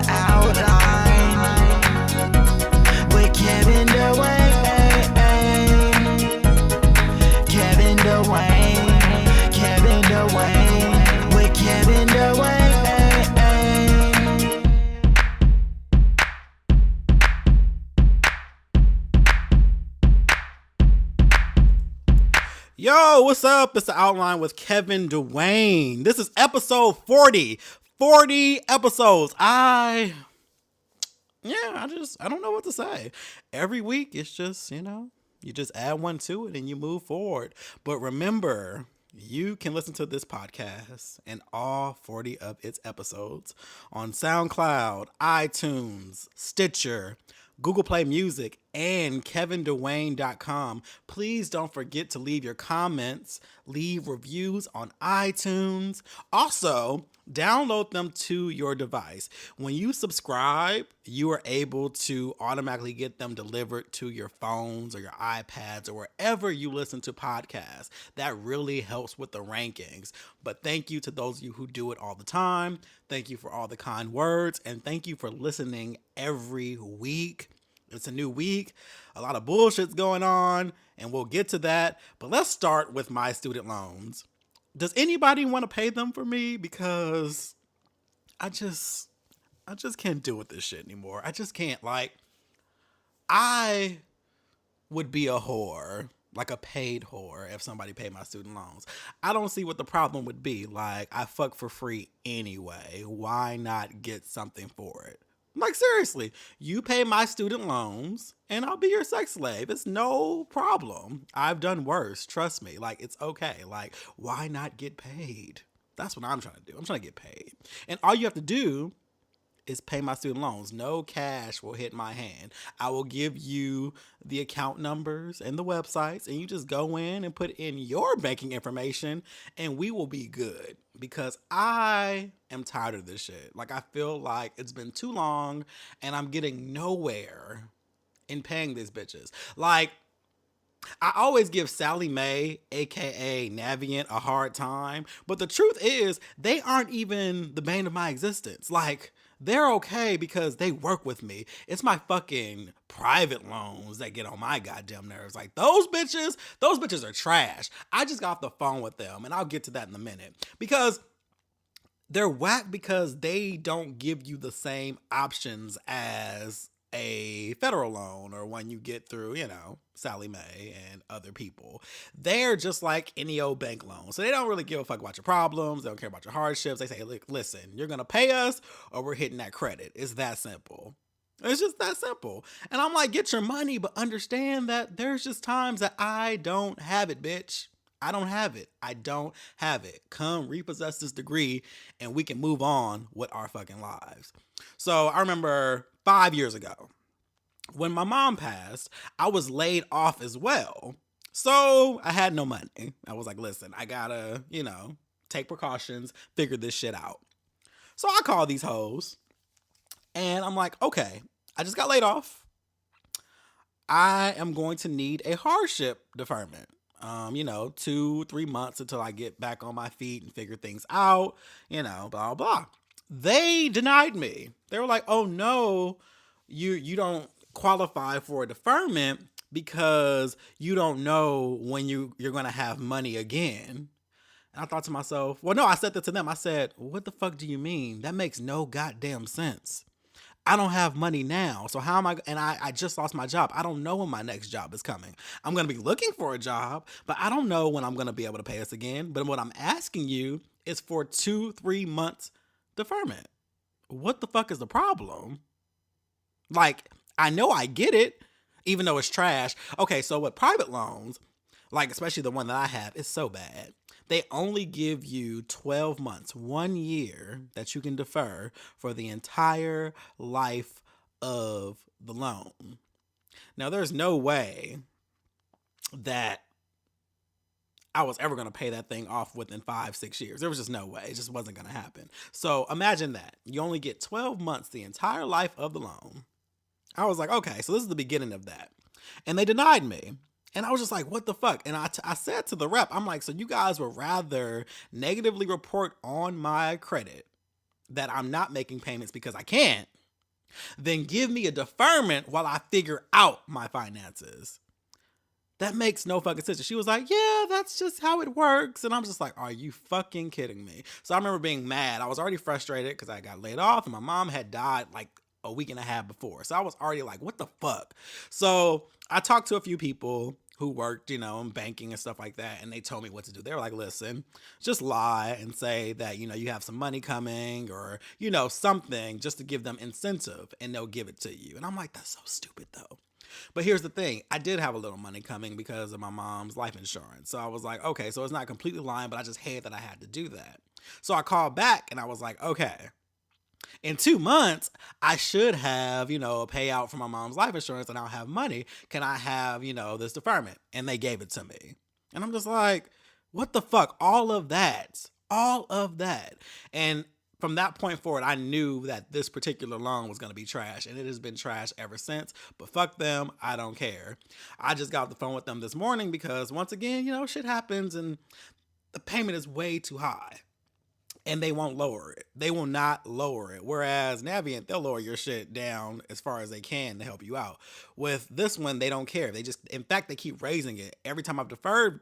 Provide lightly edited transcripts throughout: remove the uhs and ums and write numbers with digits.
outline with Kevin Dwayne. Kevin Dwayne. Kevin Dwayne with Kevin Dwayne. Yo, what's up? It's The Outline with Kevin Dwayne. This is episode 40. 40 episodes. I don't know what to say. Every week, it's just, you just add one to it and you move forward. But remember, you can listen to this podcast and all 40 of its episodes on SoundCloud, iTunes, Stitcher, Google Play Music, and KevinDwayne.com. Please don't forget to leave your comments, leave reviews on iTunes. Also, download them to your device. When you subscribe, you are able to automatically get them delivered to your phones or your iPads or wherever you listen to podcasts. That really helps with the rankings. But thank you to those of you who do it all the time. Thank you for all the kind words, and thank you for listening every week. It's a new week. A lot of bullshit's going on, and we'll get to that. But let's start with my student loans. Does anybody want to pay them for me? Because I just can't deal with this shit anymore. I just can't. I would be a whore, like a paid whore, if somebody paid my student loans. I don't see what the problem would be. I fuck for free anyway. Why not get something for it? Seriously, you pay my student loans and I'll be your sex slave. It's no problem. I've done worse. Trust me. It's okay. Why not get paid? That's what I'm trying to do. I'm trying to get paid. And all you have to do is pay my student loans. No cash will hit my hand. I will give you the account numbers and the websites, and you just go in and put in your banking information, and we will be good. Because I am tired of this shit. I feel like it's been too long, and I'm getting nowhere in paying these bitches. I always give Sally Mae, aka Navient, a hard time, but the truth is, they aren't even the bane of my existence. They're okay because they work with me. It's my fucking private loans that get on my goddamn nerves. Those bitches are trash. I just got off the phone with them, and I'll get to that in a minute. Because they're whack because they don't give you the same options as a federal loan or one you get through, Sally Mae and other people. They're just like any old bank loan. So they don't really give a fuck about your problems. They don't care about your hardships. They say, look, listen, you're going to pay us or we're hitting that credit. It's that simple. It's just that simple. And I'm like, get your money, but understand that there's just times that I don't have it, bitch. I don't have it. I don't have it. Come repossess this degree and we can move on with our fucking lives. So I remember 5 years ago, when my mom passed, I was laid off as well. So I had no money. I was like, listen, I gotta, take precautions, figure this shit out. So I call these hoes and I'm like, okay, I just got laid off. I am going to need a hardship deferment. 2-3 months until I get back on my feet and figure things out, blah, blah. They denied me. They were like, oh no, you don't qualify for a deferment because you don't know when you're going to have money again. And I thought to myself, well, no, I said that to them. I said, what the fuck do you mean? That makes no goddamn sense. I don't have money now. So how am I? And I just lost my job. I don't know when my next job is coming. I'm going to be looking for a job, but I don't know when I'm going to be able to pay us again. But what I'm asking you is for 2-3 months deferment. What the fuck is the problem? I know I get it, even though it's trash. Okay, so with private loans, especially the one that I have, it's so bad. They only give you 12 months, 1 year that you can defer for the entire life of the loan. Now, there's no way that I was ever going to pay that thing off within 5-6 years. There was just no way. It just wasn't going to happen. So imagine that. You only get 12 months, the entire life of the loan. I was like, okay, so this is the beginning of that. And they denied me. And I was just like, what the fuck? And I said to the rep, I'm like, so you guys would rather negatively report on my credit that I'm not making payments because I can't, then give me a deferment while I figure out my finances. That makes no fucking sense. She was like, yeah, that's just how it works. And I'm just like, are you fucking kidding me? So I remember being mad. I was already frustrated because I got laid off and my mom had died like a week and a half before. So I was already like, what the fuck? So I talked to a few people who worked, in banking and stuff like that. And they told me what to do. They were like, listen, just lie and say that, you have some money coming or, something just to give them incentive and they'll give it to you. And I'm like, that's so stupid though. But here's the thing. I did have a little money coming because of my mom's life insurance. So I was like, okay, so it's not completely lying, but I just hated that I had to do that. So I called back and I was like, okay, in 2 months, I should have, a payout for my mom's life insurance and I'll have money. Can I have, this deferment? And they gave it to me. And I'm just like, what the fuck? All of that. And from that point forward, I knew that this particular loan was going to be trash, and it has been trash ever since. But fuck them. I don't care. I just got off the phone with them this morning because once again, shit happens and the payment is way too high. And they won't lower it. They will not lower it. Whereas Navient, they'll lower your shit down as far as they can to help you out. With this one, they don't care. In fact, they keep raising it. Every time I've deferred,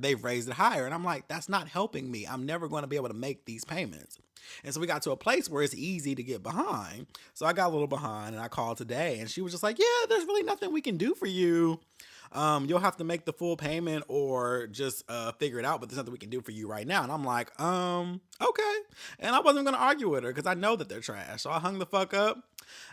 they've raised it higher. And I'm like, that's not helping me. I'm never going to be able to make these payments. And so we got to a place where it's easy to get behind. So I got a little behind and I called today and she was just like, yeah, there's really nothing we can do for you. You'll have to make the full payment or just figure it out, but there's nothing we can do for you right now. And I'm like, okay. And I wasn't going to argue with her because I know that they're trash. So I hung the fuck up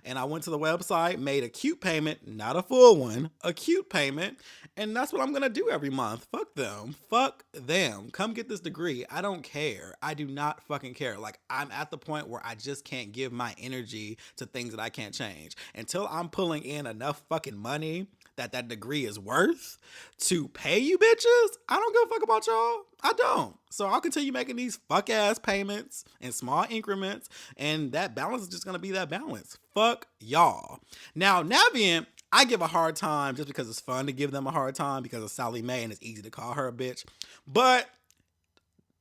and I went to the website, made a cute payment, not a full one, a cute payment. And that's what I'm going to do every month. Fuck them. Fuck them. Come get this degree. I don't care. I do not fucking care. Like, I'm at the point where I just can't give my energy to things that I can't change. Until I'm pulling in enough fucking money that degree is worth to pay you bitches, I don't give a fuck about y'all. I don't. So I'll continue making these fuck ass payments in small increments, and that balance is just gonna be that balance. Fuck y'all. Now, Navient, I give a hard time just because it's fun to give them a hard time because of Sally Mae and it's easy to call her a bitch. But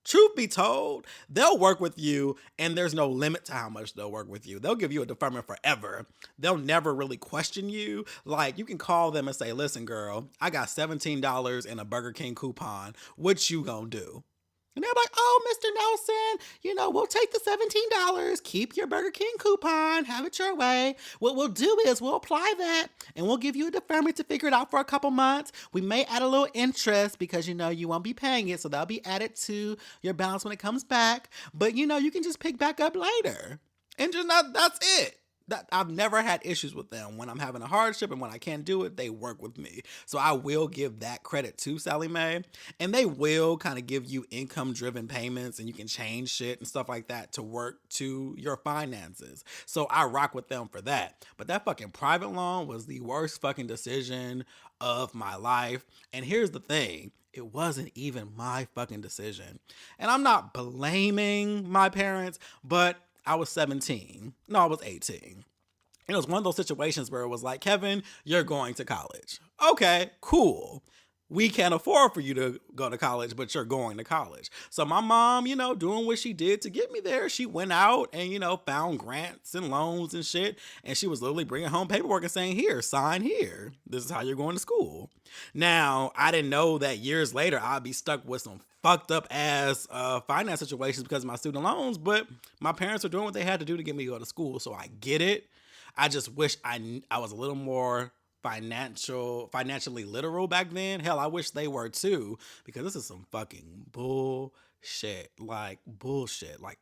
truth be told, they'll work with you and there's no limit to how much they'll work with you. They'll give you a deferment forever. They'll never really question you. Like, you can call them and say, listen, girl, I got $17 in a Burger King coupon. What you gonna do? And they're like, oh, Mr. Nelson, we'll take the $17. Keep your Burger King coupon. Have it your way. What we'll do is we'll apply that and we'll give you a deferment to figure it out for a couple months. We may add a little interest because, you won't be paying it. So that'll be added to your balance when it comes back. But, you can just pick back up later. And just that's it. I've never had issues with them. When I'm having a hardship and when I can't do it, they work with me. So I will give that credit to Sally Mae. And they will kind of give you income-driven payments and you can change shit and stuff like that to work to your finances. So I rock with them for that. But that fucking private loan was the worst fucking decision of my life. And here's the thing. It wasn't even my fucking decision. And I'm not blaming my parents, but I was 17. No, I was 18. It was one of those situations where it was like, Kevin, you're going to college. Okay, cool. We can't afford for you to go to college, but you're going to college. So my mom, doing what she did to get me there, she went out and, found grants and loans and shit. And she was literally bringing home paperwork and saying, here, sign here. This is how you're going to school. Now, I didn't know that years later I'd be stuck with some fucked up ass finance situations because of my student loans, but my parents were doing what they had to do to get me to go to school. So I get it. I just wish I was a little more financially literal back then. Hell, I wish they were too, because this is some fucking bullshit. Like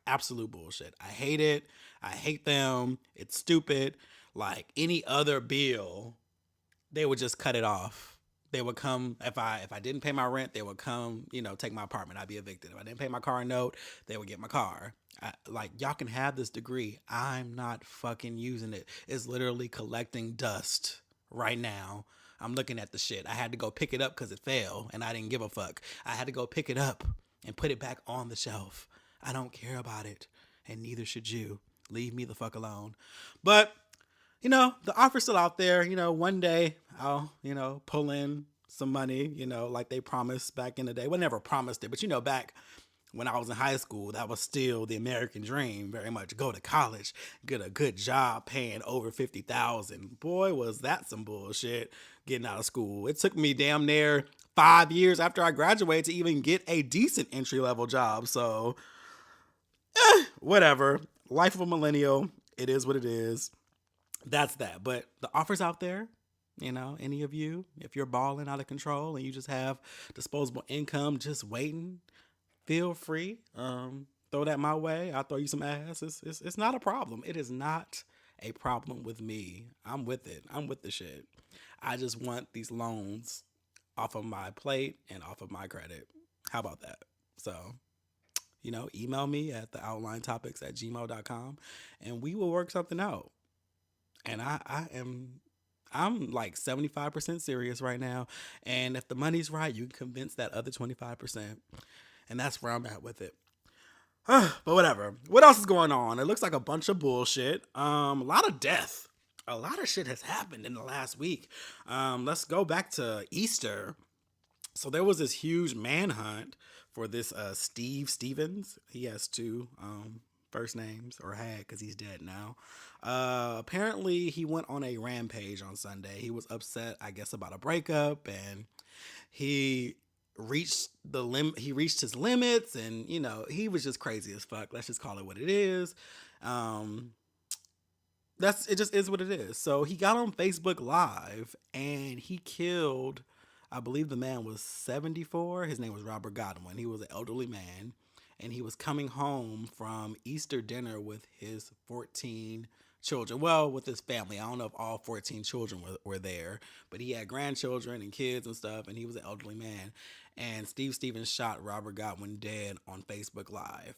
absolute bullshit. I hate it. I hate them. It's stupid. Like any other bill, they would just cut it off. They would come, if I didn't pay my rent, they would come, take my apartment. I'd be evicted. If I didn't pay my car note, they would get my car. Y'all can have this degree. I'm not fucking using it. It's literally collecting dust right now. I'm looking at the shit. I had to go pick it up because it fell and I didn't give a fuck. I had to go pick it up and put it back on the shelf. I don't care about it, and neither should you. Leave me the fuck alone. But the offer's still out there. One day I'll, pull in some money, like they promised back in the day. Well, never promised it, but back when I was in high school, that was still the American dream, very much. Go to college, get a good job paying over 50,000. Boy, was that some bullshit getting out of school. It took me damn near 5 years after I graduated to even get a decent entry level job. So, whatever. Life of a millennial. It is what it is. That's that. But the offers out there, any of you, if you're balling out of control and you just have disposable income just waiting, feel free. Throw that my way. I'll throw you some ass. It's not a problem. It is not a problem with me. I'm with it. I'm with the shit. I just want these loans off of my plate and off of my credit. How about that? So, email me at theoutlinetopics@gmail.com and we will work something out. And I'm like 75% serious right now. And if the money's right, you can convince that other 25%. And that's where I'm at with it. But whatever. What else is going on? It looks like a bunch of bullshit. A lot of death. A lot of shit has happened in the last week. Let's go back to Easter. So there was this huge manhunt for this Steve Stevens. He has two first names, or had, because he's dead now. Apparently he went on a rampage on Sunday. He was upset, I guess, about a breakup, and he reached his limits, and he was just crazy as fuck. Let's just call it what it is. It just is what it is. So he got on Facebook Live and he killed, I believe the man was 74. His name was Robert Godwin. He was an elderly man, and he was coming home from Easter dinner with his 14 children. Well, with his family. I don't know if all 14 children were there, but he had grandchildren and kids and stuff, and he was an elderly man. And Steve Stevens shot Robert Godwin dead on Facebook Live.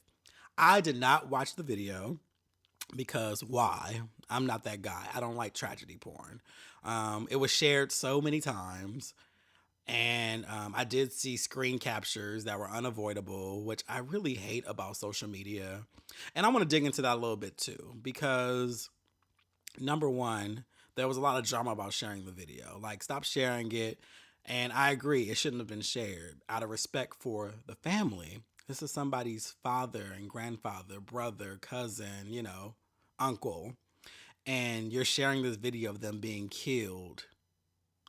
I did not watch the video because why? I'm not that guy. I don't like tragedy porn. It was shared so many times. And I did see screen captures that were unavoidable, which I really hate about social media. And I want to dig into that a little bit too, because number one, there was a lot of drama about sharing the video. Like, stop sharing it. And I agree, it shouldn't have been shared out of respect for the family. This is somebody's father and grandfather, brother, cousin, uncle. And you're sharing this video of them being killed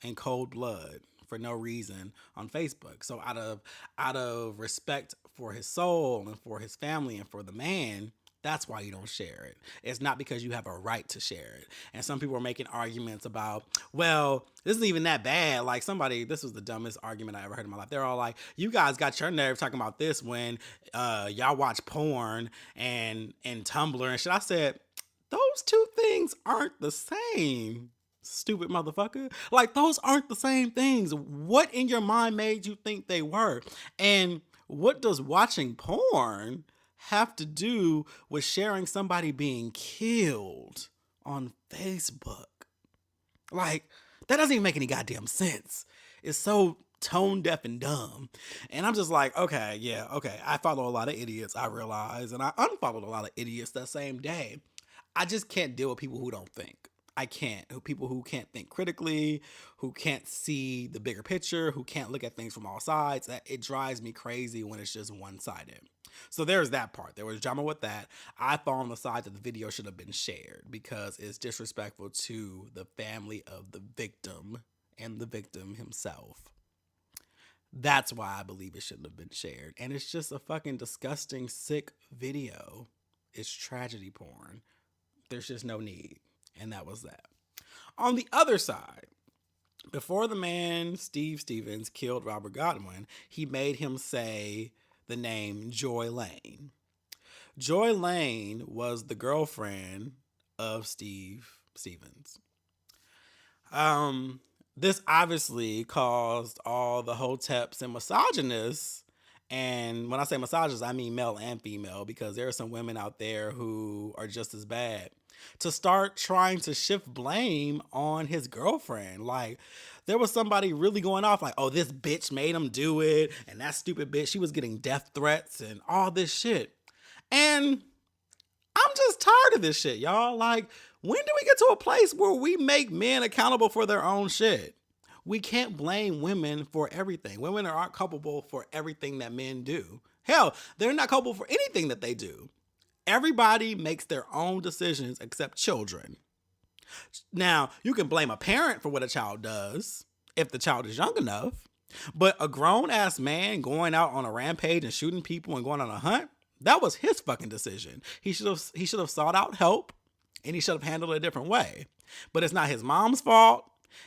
in cold blood for no reason on Facebook. So out of respect for his soul and for his family and for the man, that's why you don't share it. It's not because you have a right to share it. And some people are making arguments about, well, this isn't even that bad. Like this was the dumbest argument I ever heard in my life. They're all like, you guys got your nerve talking about this when y'all watch porn and Tumblr and shit. I said, those two things aren't the same. Stupid motherfucker. Like, those aren't the same things. What in your mind made you think they were? And what does watching porn have to do with sharing somebody being killed on Facebook? Like, that doesn't even make any goddamn sense. It's so tone deaf and dumb. And I'm just like, okay. I follow a lot of idiots, I realize. And I unfollowed a lot of idiots that same day. I just can't deal with people who don't think. I can't. People who can't think critically, who can't see the bigger picture, who can't look at things from all sides. It drives me crazy when it's just one-sided. So there's that part. There was drama with that. I fall on the side that the video should have been shared because it's disrespectful to the family of the victim and the victim himself. That's why I believe it shouldn't have been shared. And it's just a fucking disgusting, sick video. It's tragedy porn. There's just no need. And that was that. On the other side, before the man Steve Stevens killed Robert Godwin, he made him say the name Joy Lane. Joy Lane was the girlfriend of Steve Stevens. This obviously caused all the hoteps and misogynists, and when I say misogynists, I mean male and female, because there are some women out there who are just as bad, to start trying to shift blame on his girlfriend. Like, there was somebody really going off like, oh, this bitch made him do it, and that stupid bitch, she was getting death threats and all this shit. And I'm just tired of this shit, y'all. Like, when do we get to a place where we make men accountable for their own shit? We can't blame women for everything. Women aren't culpable for everything that men do. Hell, they're not culpable for anything that they do. Everybody makes their own decisions except children. Now, you can blame a parent for what a child does if the child is young enough, but a grown ass man going out on a rampage and shooting people and going on a hunt, that was his fucking decision. He should have sought out help and he should have handled it a different way. But it's not his mom's fault.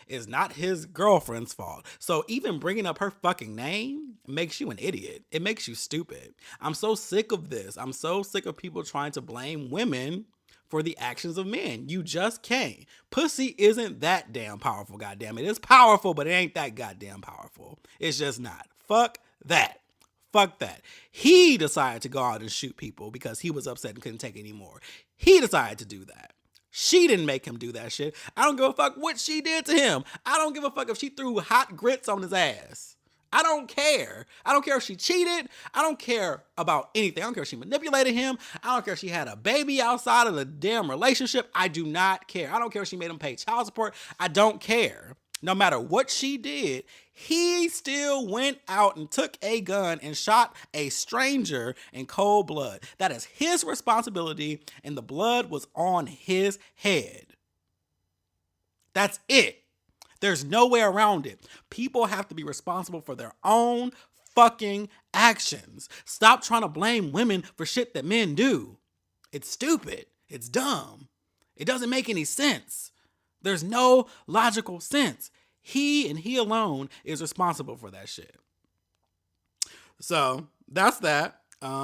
It's not his girlfriend's fault. So even bringing up her fucking name makes you an idiot. It makes you stupid. I'm so sick of this. I'm so sick of people trying to blame women for the actions of men. You just can't. Pussy isn't that damn powerful, goddamn it. It's powerful, but it ain't that goddamn powerful. It's just not. Fuck that. Fuck that. He decided to go out and shoot people because he was upset and couldn't take it anymore. He decided to do that. She didn't make him do that shit. I don't give a fuck what she did to him. I don't give a fuck if she threw hot grits on his ass. I don't care. I don't care if she cheated. I don't care about anything. I don't care if she manipulated him. I don't care if she had a baby outside of the damn relationship. I do not care. I don't care if she made him pay child support. I don't care. No matter what she did, he still went out and took a gun and shot a stranger in cold blood. That is his responsibility, and the blood was on his head. That's it. There's no way around it. People have to be responsible for their own fucking actions. Stop trying to blame women for shit that men do. It's stupid. It's dumb. It doesn't make any sense. There's no logical sense. He and he alone is responsible for that shit. So that's that.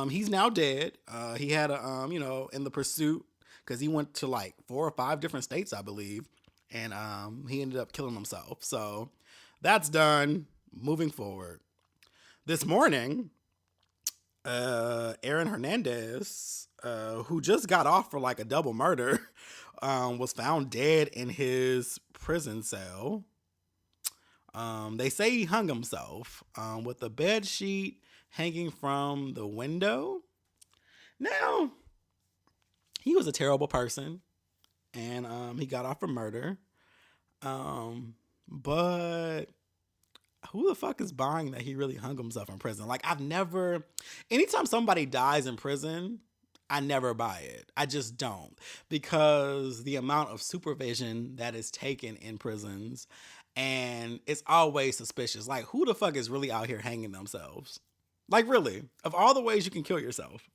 He's now dead. He had a, in the pursuit, because he went to like 4 or 5 different states, I believe. And he ended up killing himself. So that's done. Moving forward. This morning, Aaron Hernandez, who just got off for like a double murder, was found dead in his prison cell. They say he hung himself with a bed sheet hanging from the window. Now, he was a terrible person, and he got off for murder. But who the fuck is buying that he really hung himself in prison? Like, anytime somebody dies in prison, I never buy it. I just don't. Because the amount of supervision that is taken in prisons, and it's always suspicious. Like, who the fuck is really out here hanging themselves? Like, really, of all the ways you can kill yourself,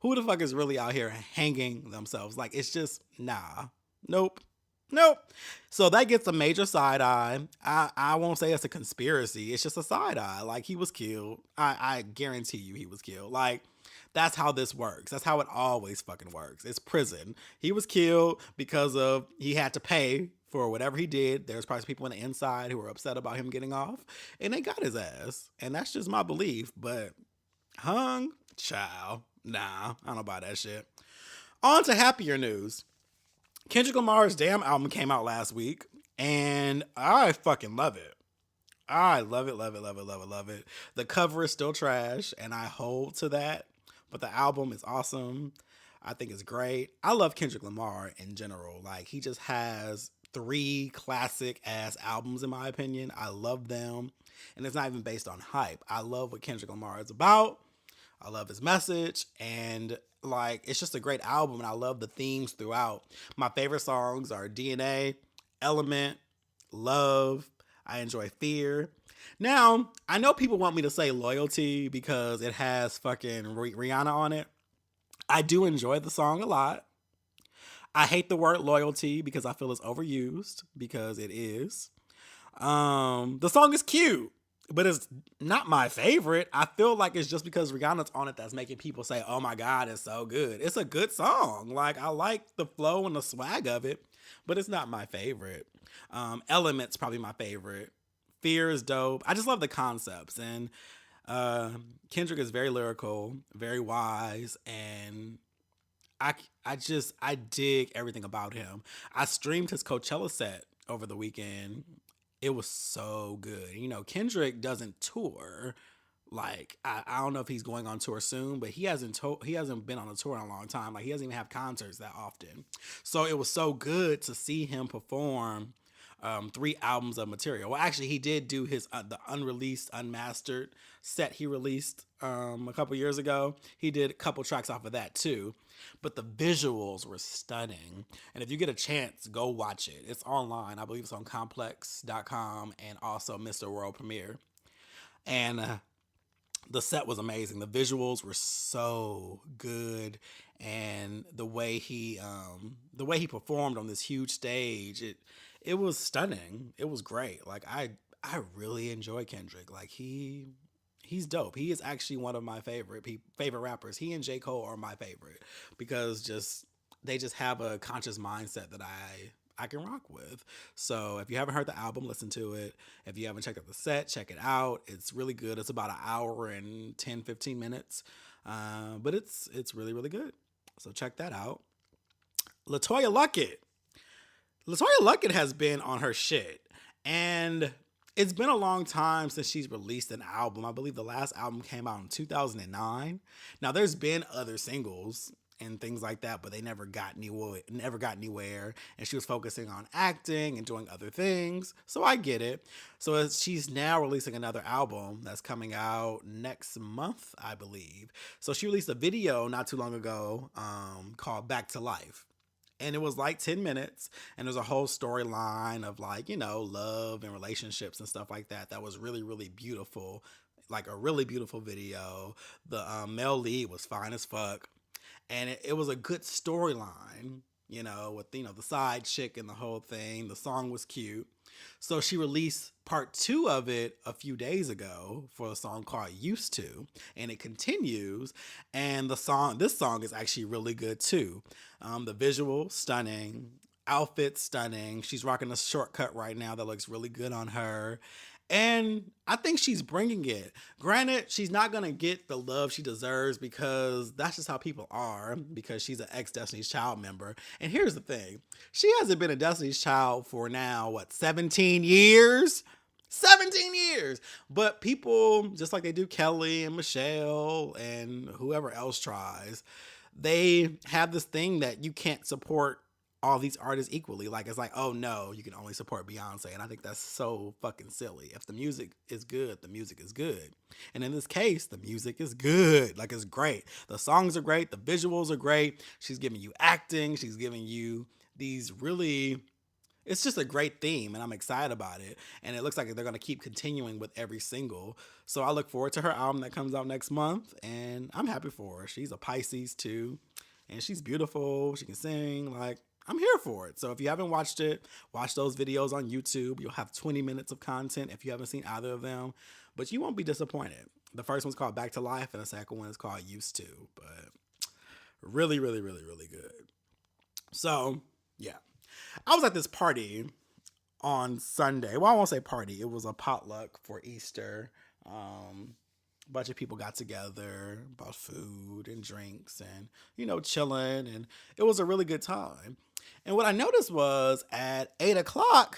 who the fuck is really out here hanging themselves? Like, it's just, nah. Nope. So that gets a major side eye. I won't say it's a conspiracy. It's just a side eye. Like, he was killed. I guarantee you he was killed. Like, that's how this works. That's how it always fucking works. It's prison. He was killed because he had to pay for whatever he did. There's probably people on the inside who were upset about him getting off, and they got his ass. And that's just my belief. But hung? Child. Nah, I don't buy that shit. On to happier news. Kendrick Lamar's damn album came out last week, and I fucking love it. I love it. The cover is still trash, and I hold to that, but the album is awesome. I think it's great. I love Kendrick Lamar in general. Like, he just has 3 classic-ass albums, in my opinion. I love them, and it's not even based on hype. I love what Kendrick Lamar is about. I love his message, and like, it's just a great album, and I love the themes throughout. My favorite songs are DNA, Element, Love. I enjoy Fear. Now, I know people want me to say Loyalty because it has fucking Rihanna on it. I do enjoy the song a lot. I hate the word loyalty because I feel it's overused, because it is. The song is cute, but it's not my favorite. I feel like it's just because Rihanna's on it that's making people say, oh my God, it's so good. It's a good song. Like, I like the flow and the swag of it, but it's not my favorite. Element's probably my favorite. Fear is dope. I just love the concepts. And Kendrick is very lyrical, very wise, and I dig everything about him. I streamed his Coachella set over the weekend. It was so good. You know, Kendrick doesn't tour. Like, I don't know if he's going on tour soon, but he hasn't been on a tour in a long time. Like, he doesn't even have concerts that often. So it was so good to see him perform 3 albums of material. Well, actually, he did do his the unreleased, unmastered set he released a couple years ago. He did a couple tracks off of that too. But the visuals were stunning. And if you get a chance, go watch it. It's online. I believe it's on complex.com and also Mr. World Premiere. And the set was amazing. The visuals were so good, and the way he performed on this huge stage, it was stunning. It was great. Like I really enjoy Kendrick. Like he's dope. He is actually one of my favorite rappers. He and J. Cole are my favorite because they just have a conscious mindset that I can rock with. So if you haven't heard the album, listen to it. If you haven't checked out the set, check it out. It's really good. It's about an hour and 10, 15 minutes. But it's really, really good. So check that out. LaToya Luckett has been on her shit. And it's been a long time since she's released an album. I believe the last album came out in 2009. Now there's been other singles and things like that, but they never got anywhere. And she was focusing on acting and doing other things. So I get it. So she's now releasing another album that's coming out next month, I believe. So she released a video not too long ago called Back to Life. And it was like 10 minutes, and there's a whole storyline of like, love and relationships and stuff like that. That was really, really beautiful. Like a really beautiful video. The male lead was fine as fuck. And it was a good storyline, with, the side chick and the whole thing. The song was cute. So she released part 2 of it a few days ago for a song called Used To. And it continues. And this song is actually really good too. The visual, stunning. Outfit, stunning. She's rocking a shortcut right now that looks really good on her. And I think she's bringing it. Granted, she's not going to get the love she deserves because that's just how people are, because she's an ex-Destiny's Child member. And here's the thing. She hasn't been a Destiny's Child for now, 17 years? 17 years! But people, just like they do Kelly and Michelle and whoever else tries, they have this thing that you can't support all these artists equally. Like, it's like, oh no, you can only support Beyonce. And I think that's so fucking silly. If the music is good, the music is good. And in this case, the music is good. Like, it's great. The songs are great. The visuals are great. She's giving you acting. She's giving you these really, it's just a great theme, and I'm excited about it. And it looks like they're going to keep continuing with every single. So I look forward to her album that comes out next month, and I'm happy for her. She's a Pisces too, and she's beautiful. She can sing. Like, I'm here for it. So if you haven't watched it, watch those videos on YouTube. You'll have 20 minutes of content if you haven't seen either of them, but you won't be disappointed. The first one's called Back to Life, and the second one is called Used To, but really, really, really, really good. So yeah, I was at this party on Sunday. Well, I won't say party. It was a potluck for Easter. A bunch of people got together, bought food and drinks and, chilling. And it was a really good time. And what I noticed was at 8 o'clock,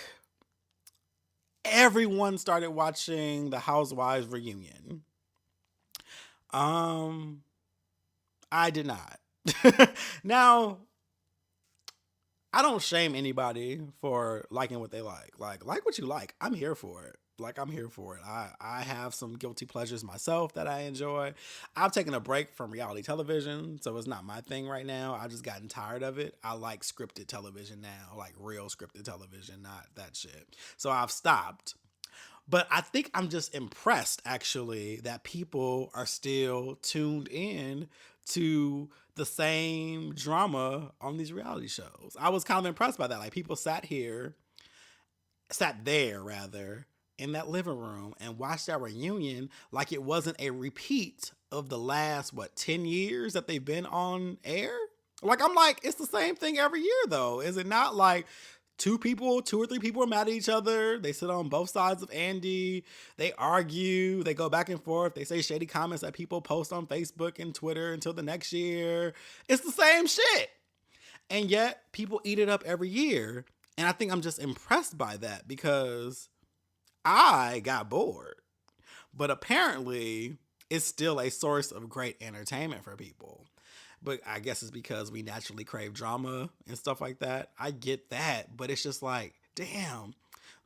everyone started watching the Housewives reunion. I did not. Now, I don't shame anybody for liking what they like. Like what you like. I'm here for it. I have some guilty pleasures myself that I enjoy. I've taken a break from reality television, so it's not my thing right now. I've just gotten tired of it. I like scripted television now, like real scripted television, not that shit. So I've stopped. But I think I'm just impressed, actually, that people are still tuned in to the same drama on these reality shows. I was kind of impressed by that. Like, people sat there, in that living room and watched that reunion like it wasn't a repeat of the last, 10 years that they've been on air? Like, I'm like, it's the same thing every year, though. Is it not like two or three people are mad at each other? They sit on both sides of Andy. They argue. They go back and forth. They say shady comments that people post on Facebook and Twitter until the next year. It's the same shit. And yet, people eat it up every year. And I think I'm just impressed by that because I got bored. But apparently, it's still a source of great entertainment for people. But I guess it's because we naturally crave drama and stuff like that. I get that. But it's just like, damn,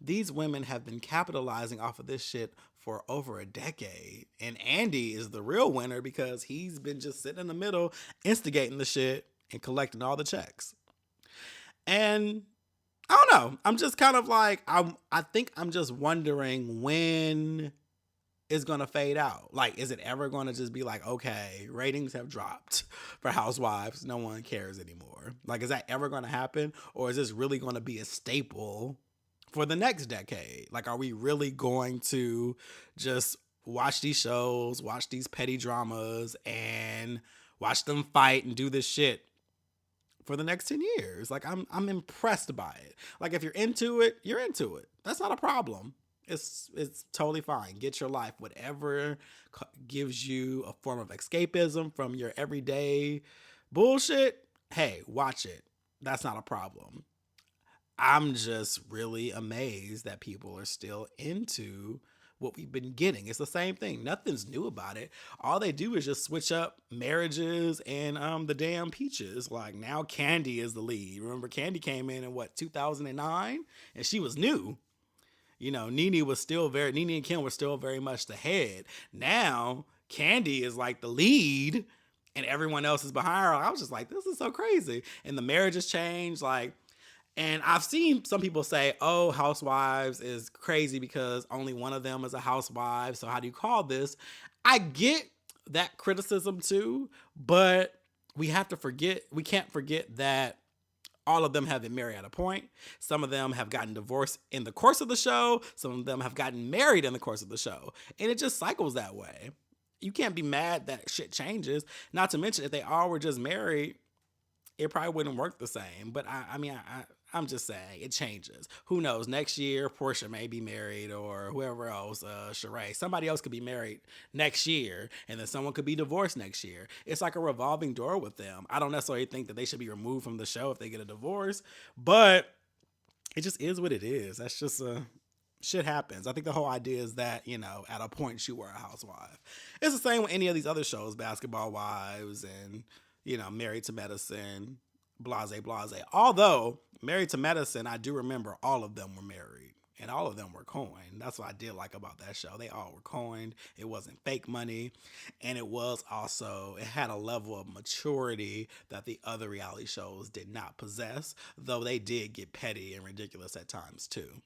these women have been capitalizing off of this shit for over a decade. And Andy is the real winner because he's been just sitting in the middle, instigating the shit and collecting all the checks. And I don't know. I'm just kind of like, I think I'm just wondering when it's going to fade out. Like, is it ever going to just be like, okay, ratings have dropped for Housewives. No one cares anymore. Like, is that ever going to happen? Or is this really going to be a staple for the next decade? Like, are we really going to just watch these shows, watch these petty dramas, and watch them fight and do this shit for the next 10 years? Like, I'm impressed by it. Like, if you're into it, you're into it. That's not a problem. It's totally fine. Get your life. Whatever gives you a form of escapism from your everyday bullshit, hey, watch it. That's not a problem. I'm just really amazed that people are still into what we've been getting. It's the same thing. Nothing's new about it. All they do is just switch up marriages and the damn peaches. Like, now Kandi is the lead. Remember, Kandi came in 2009, and she was new. You know, Nene and Kim were still very much the head. Now, Kandi is like the lead and everyone else is behind her. I was just like, this is so crazy. And the marriage has changed. Like, and I've seen some people say, oh, Housewives is crazy because only one of them is a housewife. So how do you call this? I get that criticism too, but we can't forget that all of them have been married at a point. Some of them have gotten divorced in the course of the show. Some of them have gotten married in the course of the show. And it just cycles that way. You can't be mad that shit changes. Not to mention, if they all were just married, it probably wouldn't work the same. But I'm just saying, it changes. Who knows? Next year, Portia may be married, or whoever else, Sheree. Somebody else could be married next year, and then someone could be divorced next year. It's like a revolving door with them. I don't necessarily think that they should be removed from the show if they get a divorce, but it just is what it is. That's just shit happens. I think the whole idea is that, you know, at a point you were a housewife. It's the same with any of these other shows, Basketball Wives and, you know, Married to Medicine, blase. Although, Married to Medicine, I do remember all of them were married. And all of them were coined. That's what I did like about that show. They all were coined. It wasn't fake money. And it had a level of maturity that the other reality shows did not possess. Though they did get petty and ridiculous at times too.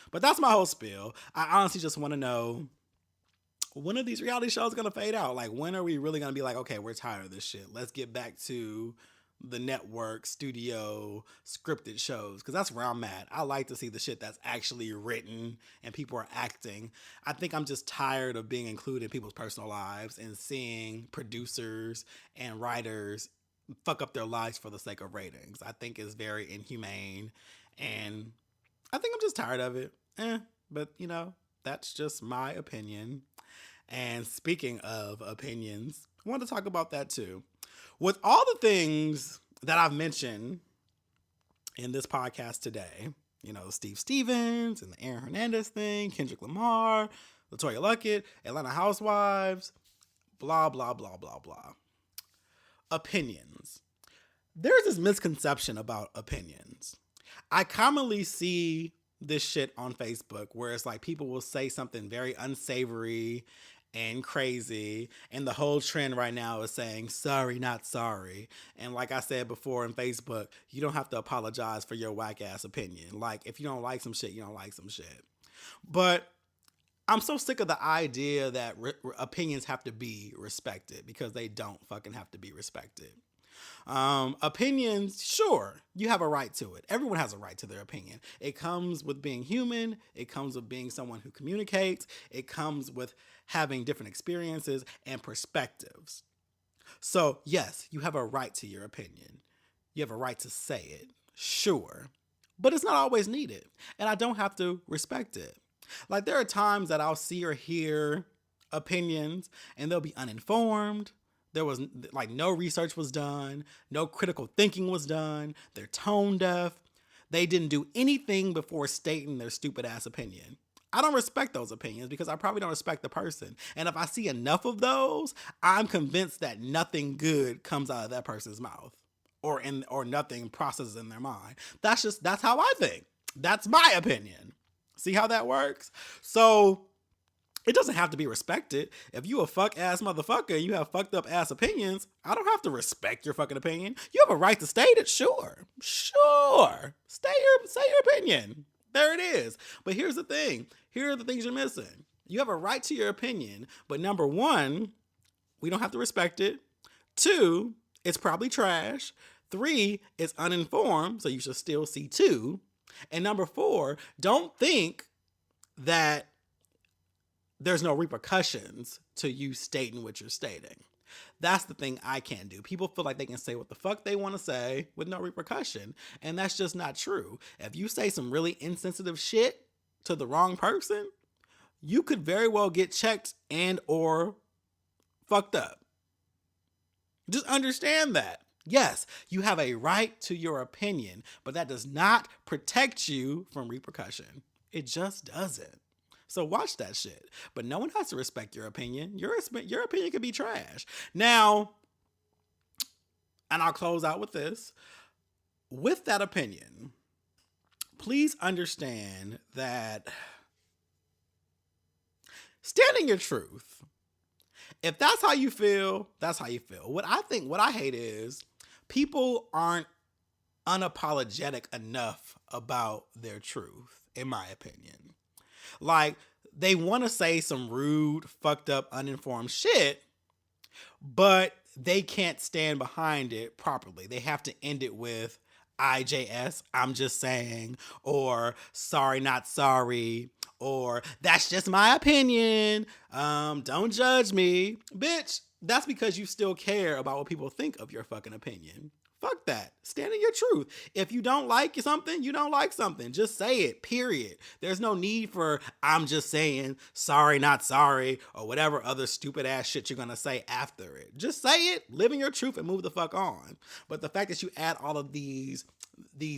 But that's my whole spiel. I honestly just want to know, when are these reality shows going to fade out? Like, when are we really going to be like, okay, we're tired of this shit. Let's get back to the network, studio, scripted shows. Because that's where I'm at. I like to see the shit that's actually written and people are acting. I think I'm just tired of being included in people's personal lives and seeing producers and writers fuck up their lives for the sake of ratings. I think it's very inhumane. And I think I'm just tired of it. But, you know, that's just my opinion. And speaking of opinions, I want to talk about that too. With all the things that I've mentioned in this podcast today, you know, Steve Stevens and the Aaron Hernandez thing, Kendrick Lamar, LaToya Luckett, Atlanta Housewives, blah, blah, blah, blah, blah. Opinions. There's this misconception about opinions. I commonly see this shit on Facebook where it's like people will say something very unsavory and crazy, and the whole trend right now is saying sorry, not sorry. And like I said before in Facebook, you don't have to apologize for your whack ass opinion. Like, if you don't like some shit, you don't like some shit. But I'm so sick of the idea that opinions have to be respected, because they don't fucking have to be respected. Opinions, sure, you have a right to it. Everyone has a right to their opinion. It comes with being human. It comes with being someone who communicates. It comes with having different experiences and perspectives. So yes, you have a right to your opinion. You have a right to say it, sure, but it's not always needed, and I don't have to respect it. Like, there are times that I'll see or hear opinions and they'll be uninformed. There was like no research was done, no critical thinking was done. They're tone deaf. They didn't do anything before stating their stupid ass opinion. I don't respect those opinions because I probably don't respect the person. And if I see enough of those, I'm convinced that nothing good comes out of that person's mouth or nothing processes in their mind. That's how I think. That's my opinion. See how that works? So it doesn't have to be respected. If you a fuck ass motherfucker and you have fucked up ass opinions, I don't have to respect your fucking opinion. You have a right to state it, sure. Sure. Say your opinion. There it is. But here's the thing. Here are the things you're missing. You have a right to your opinion, but number one, we don't have to respect it. Two, it's probably trash. Three, it's uninformed, so you should still see two. And number four, don't think that there's no repercussions to you stating what you're stating. That's the thing I can't do. People feel like they can say what the fuck they want to say with no repercussion. And that's just not true. If you say some really insensitive shit to the wrong person, you could very well get checked and or fucked up. Just understand that. Yes, you have a right to your opinion, but that does not protect you from repercussion. It just doesn't. So watch that shit. But no one has to respect your opinion. Your opinion could be trash. Now, and I'll close out with this. With that opinion, please understand that stand in your truth. If that's how you feel, that's how you feel. What I hate is people aren't unapologetic enough about their truth, in my opinion. Like, they want to say some rude, fucked up, uninformed shit, but they can't stand behind it properly. They have to end it with IJS, I'm just saying, or sorry, not sorry, or that's just my opinion. Don't judge me. Bitch, that's because you still care about what people think of your fucking opinion. Fuck that. Stand in your truth. If you don't like something, you don't like something. Just say it, period. There's no need for I'm just saying, sorry, not sorry, or whatever other stupid ass shit you're gonna say after it. Just say it, live in your truth, and move the fuck on. But the fact that you add all of these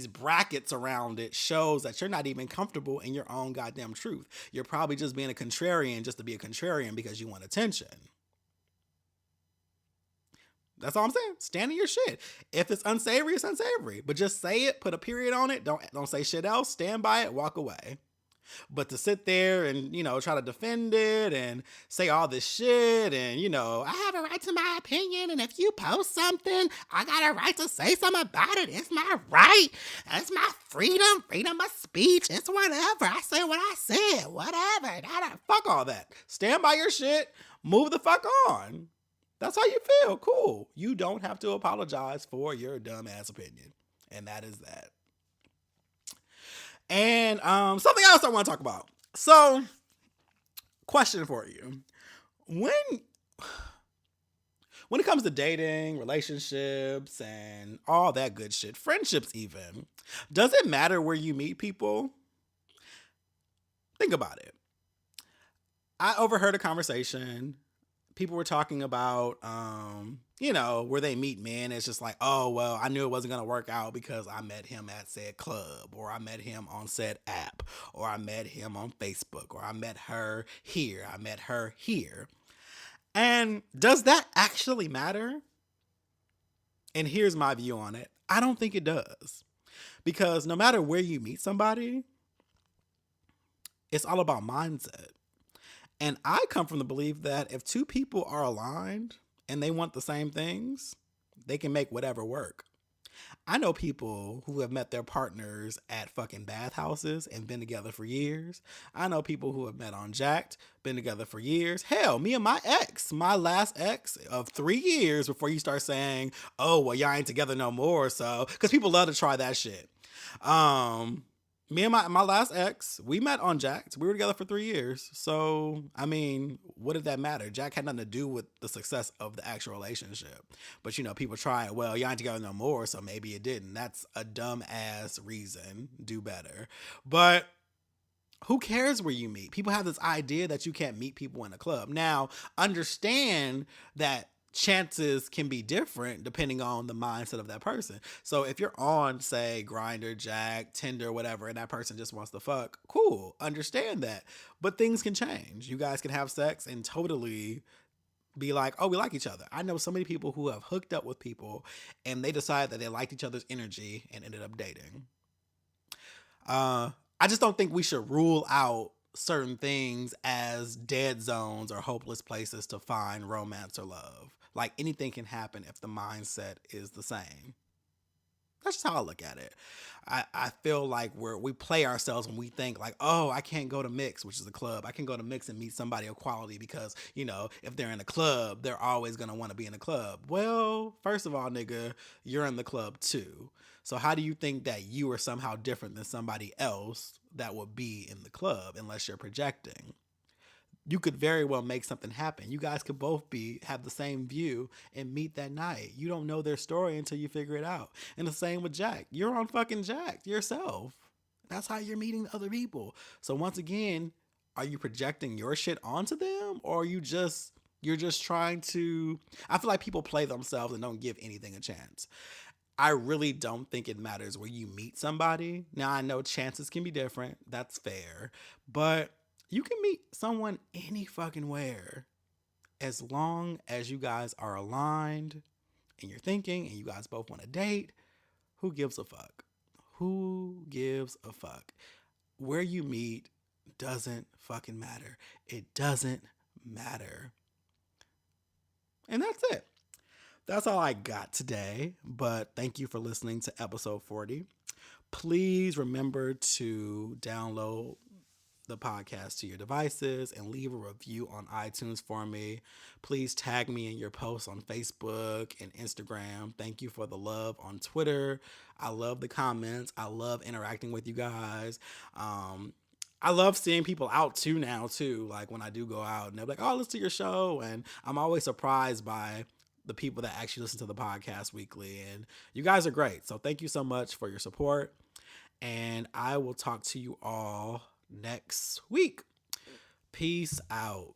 brackets around it shows that you're not even comfortable in your own goddamn truth. You're probably just being a contrarian just to be a contrarian because you want attention. That's all I'm saying. Stand in your shit. If it's unsavory, it's unsavory. But just say it, put a period on it. Don't say shit else. Stand by it, walk away. But to sit there and, try to defend it and say all this shit and, I have a right to my opinion, and if you post something, I got a right to say something about it. It's my right. It's my freedom of speech. It's whatever. I say what I said. Whatever. Fuck all that. Stand by your shit. Move the fuck on. That's how you feel. Cool. You don't have to apologize for your dumbass opinion. And that is that. And something else I want to talk about. So, question for you. When it comes to dating, relationships, and all that good shit, friendships even, does it matter where you meet people? Think about it. I overheard a conversation. People were talking about, where they meet men. It's just like, oh, well, I knew it wasn't going to work out because I met him at said club, or I met him on said app, or I met him on Facebook, or I met her here. I met her here. And does that actually matter? And here's my view on it. I don't think it does. Because no matter where you meet somebody, it's all about mindset. And I come from the belief that if two people are aligned and they want the same things, they can make whatever work. I know people who have met their partners at fucking bathhouses and been together for years. I know people who have met on Jack'd, been together for years. Hell, me and my last ex of 3 years before you start saying, oh, well, y'all ain't together no more. So, because people love to try that shit. Me and my last ex, we met on Jack'd. We were together for 3 years. So, I mean, what did that matter? Jack had nothing to do with the success of the actual relationship. But, people try it. Well, y'all ain't together no more, so maybe it didn't. That's a dumb ass reason. Do better. But who cares where you meet? People have this idea that you can't meet people in a club. Now, understand that chances can be different depending on the mindset of that person. So if you're on, say, Grindr, Jack, Tinder, whatever, and that person just wants to fuck, cool, understand that. But things can change. You guys can have sex and totally be like, oh, we like each other. I know so many people who have hooked up with people and they decided that they liked each other's energy and ended up dating. I just don't think we should rule out certain things as dead zones or hopeless places to find romance or love. Like anything can happen if the mindset is the same. That's just how I look at it. I feel like we play ourselves when we think like, oh, I can't go to Mix, which is a club. I can go to Mix and meet somebody of quality because, you know, if they're in a club, they're always going to want to be in a club. Well, first of all, nigga, you're in the club too. So how do you think that you are somehow different than somebody else that would be in the club unless you're projecting? You could very well make something happen. You guys could both have the same view and meet that night. You don't know their story until you figure it out. And the same with Jack. You're on fucking Jack yourself. That's how you're meeting other people. So once again, are you projecting your shit onto them, or you're just trying to? I feel like people play themselves and don't give anything a chance. I really don't think it matters where you meet somebody. Now I know chances can be different. That's fair, but you can meet someone any fucking where as long as you guys are aligned and you're thinking and you guys both want to date. Who gives a fuck? Who gives a fuck? Where you meet doesn't fucking matter. It doesn't matter. And that's it. That's all I got today, but thank you for listening to episode 40. Please remember to download the podcast to your devices and leave a review on iTunes for me. Please tag me in your posts on Facebook and Instagram. Thank you for the love on Twitter. I love the comments. I love interacting with you guys. I love seeing people out too now too. Like when I do go out and they're like, oh, listen to your show. And I'm always surprised by the people that actually listen to the podcast weekly. And you guys are great. So thank you so much for your support. And I will talk to you all next week. Peace out.